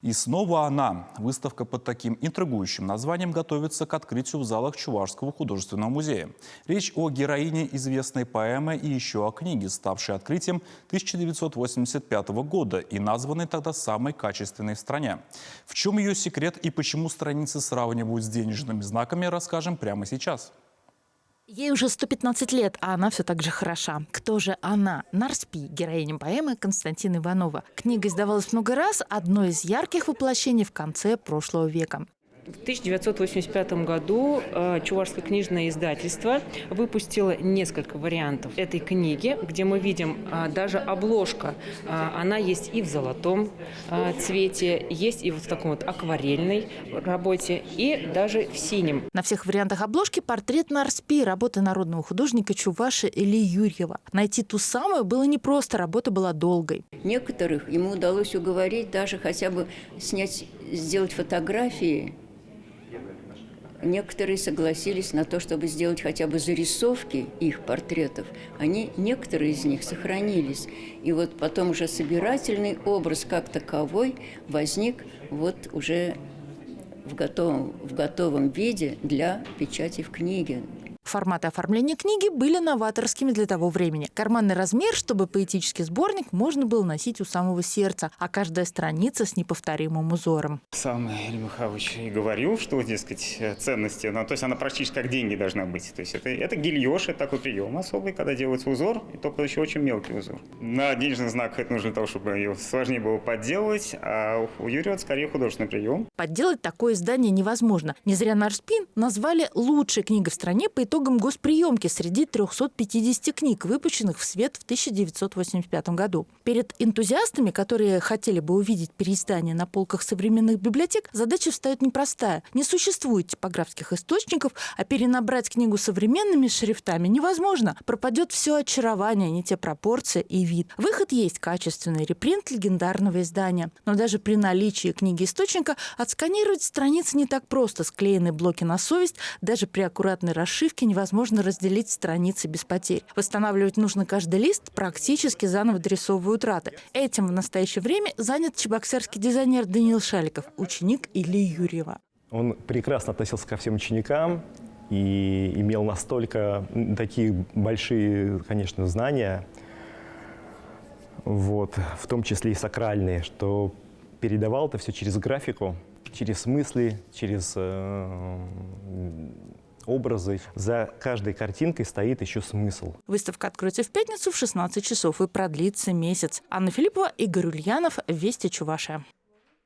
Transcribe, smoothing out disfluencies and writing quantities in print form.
И снова она. Выставка под таким интригующим названием готовится к открытию в залах Чувашского художественного музея. Речь о героине известной поэмы и еще о книге, ставшей открытием 1985 года и названной тогда самой качественной в стране. В чем ее секрет и почему страницы сравнивают с денежными знаками, расскажем прямо сейчас. Ей уже 115 лет, а она все так же хороша. Кто же она? Нарспи, героиня поэмы Константина Иванова. Книга издавалась много раз, одно из ярких воплощений в конце прошлого века. В 1985 году Чувашское книжное издательство выпустило несколько вариантов этой книги, где мы видим даже обложка. Она есть и в золотом цвете, есть и вот в таком вот акварельной работе, и даже в синем. На всех вариантах обложки портрет Нарспи, работы народного художника Чуваши Ильи Юрьева. Найти ту самую было непросто, работа была долгой. Некоторых ему удалось уговорить даже хотя бы сделать фотографии. Некоторые согласились на то, чтобы сделать хотя бы зарисовки их портретов. Некоторые из них сохранились. И вот потом уже собирательный образ как таковой возник вот уже в готовом виде для печати в книге. Форматы оформления книги были новаторскими для того времени. Карманный размер, чтобы поэтический сборник можно было носить у самого сердца, а каждая страница с неповторимым узором. Сам Илья Михайлович и говорил, что, дескать, ценности, то есть она практически как деньги должна быть. То есть это гильёж, это такой прием особый, когда делается узор, и только еще очень мелкий узор. На денежных знаках это нужно для того, чтобы ее сложнее было подделывать, а у Юрия это скорее художественный прием. Подделать такое издание невозможно. Не зря Нарспи назвали лучшей книгой в стране по итогам госприемки среди 350 книг, выпущенных в свет в 1985 году. Перед энтузиастами, которые хотели бы увидеть переиздание на полках современных библиотек, задача встает непростая. Не существует типографских источников, а перенабрать книгу современными шрифтами невозможно. Пропадет все очарование, не те пропорции и вид. Выход есть — качественный репринт легендарного издания. Но даже при наличии книги источника отсканировать страницы не так просто. Склеенные блоки на совесть, даже при аккуратной расшивке невозможно разделить страницы без потерь. Восстанавливать нужно каждый лист, практически заново дорисовывая утраты. Этим в настоящее время занят чебоксарский дизайнер Даниил Шаликов, ученик Ильи Юрьева. Он прекрасно относился ко всем ученикам и имел настолько такие большие, конечно, знания, в том числе и сакральные, что передавал это все через графику, через смыслы, через образы. За каждой картинкой стоит еще смысл. Выставка откроется в пятницу в 16 часов и продлится месяц. Анна Филиппова, Игорь Ульянов, Вести Чувашия.